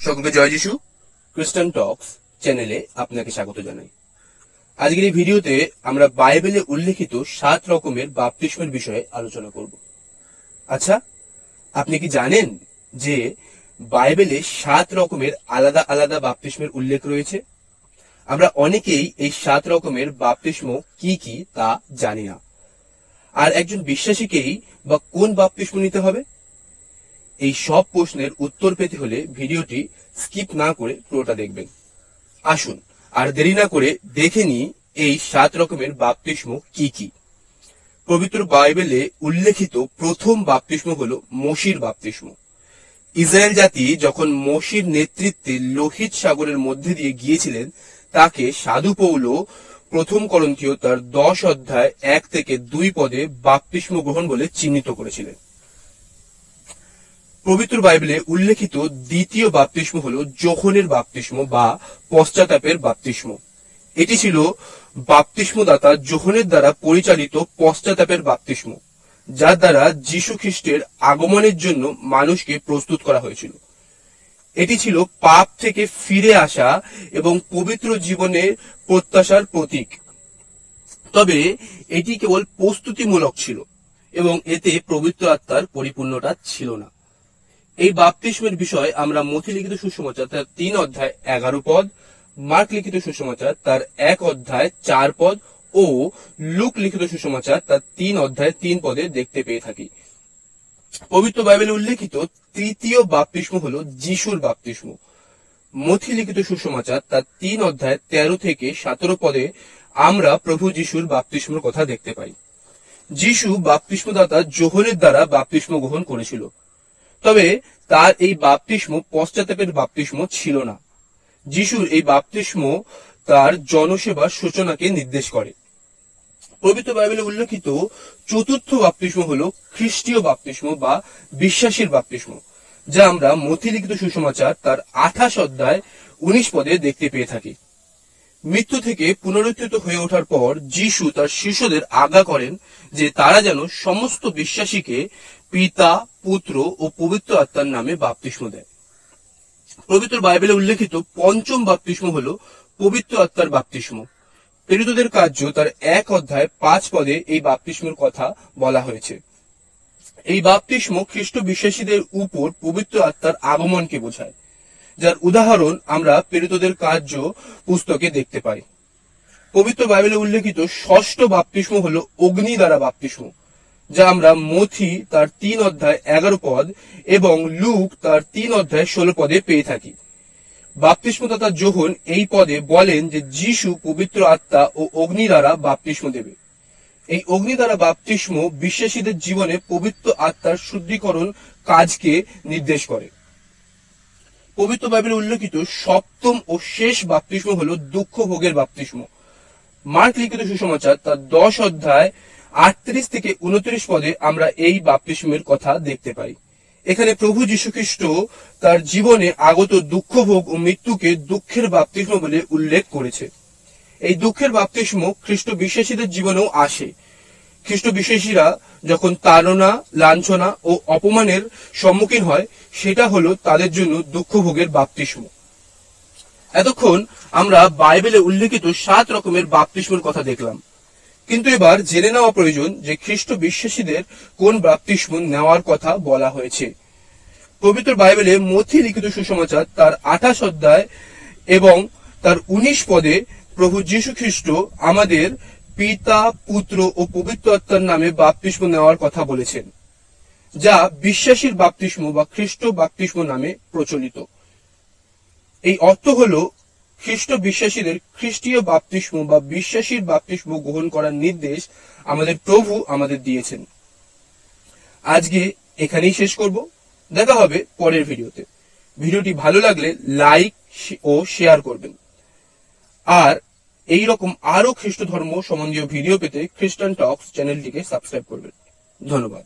সকলকে জয় যিশু। খ্রিস্টান টক্স চ্যানেলে আপনাকে স্বাগত জানাই। আজকের এই ভিডিওতে আমরা বাইবেলে উল্লেখিত 7 রকমের বাপ্তিস্মের বিষয়ে আলোচনা করব। আচ্ছা, আপনি কি জানেন যে বাইবেলে 7 রকমের আলাদা আলাদা বাপ্তিস্মের উল্লেখ রয়েছে? আমরা অনেকেই এই 7 রকমের বাপ্তিস্ম কি কি তা জানি না। আর একজন বিশ্বাসীকেই বা কোন বাপ্তিস্ম নিতে হবে? এই সব প্রশ্নের উত্তর পেতে হলে ভিডিওটি স্কিপ না করে পুরোটা দেখবেন। আসুন আর দেরি না করে দেখে নিই এই 7 রকমের বাপ্তিস্ম কি কি। পবিত্র বাইবেলে উল্লেখিত প্রথম বাপ্তিস্ম হলো মোশির বাপ্তিস্ম। ইসরায়েল জাতি যখন মোশির নেতৃত্বে লোহিত সাগরের মধ্যে দিয়ে গিয়েছিলেন, তাকে সাধু পৌল প্রথম করন্থীয় তার 10 অধ্যায় 1 থেকে 2 পদে বাপ্তিস্ম গ্রহণ বলে চিহ্নিত করেছিলেন। পবিত্র বাইবেলে উল্লেখিত দ্বিতীয় বাপ্তিস্ম হলো যোহনের বাপ্তিস্ম বা পশ্চাতাপের বাপ্তিস্ম। এটি ছিল বাপ্তিস্মদাতা যোহনের দ্বারা পরিচালিত পশ্চাতাপের বাপ্তিস্ম, যার দ্বারা যীশু খ্রিস্টের আগমনের জন্য মানুষকে প্রস্তুত করা হয়েছিল। এটি ছিল পাপ থেকে ফিরে আসা এবং পবিত্র জীবনের প্রত্যাশার প্রতীক। তবে এটি কেবল প্রস্তুতিমূলক ছিল এবং এতে পবিত্র আত্মার পরিপূর্ণতা ছিল না। এই বাপ্তিস্মের বিষয় আমরা মথি লিখিত সুসমাচার তার 3 অধ্যায় 11 পদ, মার্ক লিখিত সুসমাচার তার 1 অধ্যায় 4 পদ ও লুক লিখিত সুসমাচার তার 3 অধ্যায় 3 পদে দেখতে পেয়ে থাকি। পবিত্র বাইবেলে উল্লেখিত তৃতীয় বাপ্তিস্ম হলো যিশুর বাপ্তিস্ম। মথি লিখিত সুসমাচার তার 3 অধ্যায় 13 থেকে 17 পদে আমরা প্রভু যিশুর বাপ্তিস্মের কথা দেখতে পাই। যিশু বাপ্তিস্মদাতা যোহনের দ্বারা বাপ্তিস্ম গ্রহণ করেছিল, তবে তার এই বাপ্তিস্ম পশ্চাতাপের বাপ্তিস্ম ছিল না। যিশুর এই বাপ্তিস্ম তার জনসেবার সূচনাকে নির্দেশ করে। পবিত্র বাইবেলে উল্লেখিত চতুর্থ বাপ্তিস্ম হলো খ্রিস্টীয় বাপ্তিস্ম বা বিশ্বাসীর বাপ্তিস্ম, যা আমরা মথি লিখিত সুসমাচার তার 28 অধ্যায় 19 পদে দেখতে পেয়ে থাকি। মৃত্যু থেকে পুনরুত্থিত হয়ে ওঠার পর যিশু তার শিষ্যদের আজ্ঞা করেন যে তারা যেন সমস্ত বিশ্বাসীকে পিতা, পুত্র ও পবিত্র আত্মার নামে বাপ্তিস্ম দেয়। পবিত্র বাইবেলে উল্লেখিত পঞ্চম বাপ্তিস্ম হলো পবিত্র আত্মার বাপ্তিস্ম। প্রেরিতদের কার্য তার 1 অধ্যায় 5 পদে এই বাপ্তিস্মের কথা বলা হয়েছে। এই বাপ্তিস্ম খ্রিস্ট বিশ্বাসীদের উপর পবিত্র আত্মার আগমনকে বোঝায়, যার উদাহরণ আমরা প্রেরিতদের কার্য পুস্তকে দেখতে পাই। পবিত্র বাইবেলে উল্লেখিত ষষ্ঠ বাপ্তিস্ম হলো অগ্নি দ্বারা বাপ্তিস্ম, যা আমরা মথি তার 3 অধ্যায় 11 পদ এবং লুক তার 3 অধ্যায় 16 পদে পেয়ে থাকি। বাপ্তিস্মদাতা যোহন এই পদে বলেন যে যিশু পবিত্র আত্মা ও অগ্নি দ্বারা বাপ্তিস্ম দেবে। এই অগ্নি দ্বারা বাপ্তিস্ম বিশ্বাসীদের জীবনে পবিত্র আত্মার শুদ্ধিকরণ কাজকে নির্দেশ করে। পবিত্র বাইবেলে উল্লেখিত সপ্তম ও শেষ বাপ্তিস্ম হলো দুঃখ ভোগের বাপ্তিস্ম। মার্ক লিখিত সুসমাচার তার 10 অধ্যায় 38 থেকে 29 পদে আমরা এই বাপ্তিস্মের কথা দেখতে পাই। এখানে প্রভু যীশু খ্রিস্ট তার জীবনে আগত দুঃখ ভোগ ও মৃত্যুকে দুঃখের বাপ্তিস্ম বলে উল্লেখ করেছে। এই দুঃখের বাপ্তিস্ম খ্রিস্ট বিশ্বাসীদের জীবনেও আসে। খ্রিস্ট বিশ্বাসীরা যখন তাড়না, লাঞ্ছনা ও অপমানের সম্মুখীন হয়, সেটা হলো তাদের জন্য দুঃখ ভোগের বাপ্তিস্ম। এতক্ষণ আমরা বাইবেলে উল্লেখিত 7 রকমের বাপ্তিস্মের কথা দেখলাম, কিন্তু এবার জেনে নেওয়া প্রয়োজন যে খ্রিস্ট বিশ্বাসীদের কোন বাপ্তিস্ম নেওয়ার কথা বলা হয়েছে। পবিত্র বাইবেলে মথি লিখিত সুসমাচার তার 28 অধ্যায় এবং তার 19 পদে প্রভু যীশু খ্রিস্ট আমাদের পিতা, পুত্র ও পবিত্র আত্মার নামে বাপ্তিস্ম নেওয়ার কথা বলেছেন, যা বিশ্বাসীর বাপ্তিস্ম বা খ্রিস্ট বাপ্তিস্ম নামে প্রচলিত। এই অর্থ হলো খ্রিস্ট বিশ্বাসীদের খ্রিস্টীয় বাপ্তিস্ম বা বিশ্বাসীর বাপ্তিস্ম গ্রহণ করার নির্দেশ আমাদের প্রভু আমাদের দিয়েছেন। আজকে এখানেই শেষ করব। দেখা হবে পরের ভিডিওতে। ভিডিওটি ভালো লাগলে লাইক ও শেয়ার করবেন। আর এই রকম আরো খ্রিস্ট ধর্ম সম্বন্ধীয় ভিডিও পেতে খ্রিস্টান টক্স চ্যানেলটিকে সাবস্ক্রাইব করবেন। ধন্যবাদ।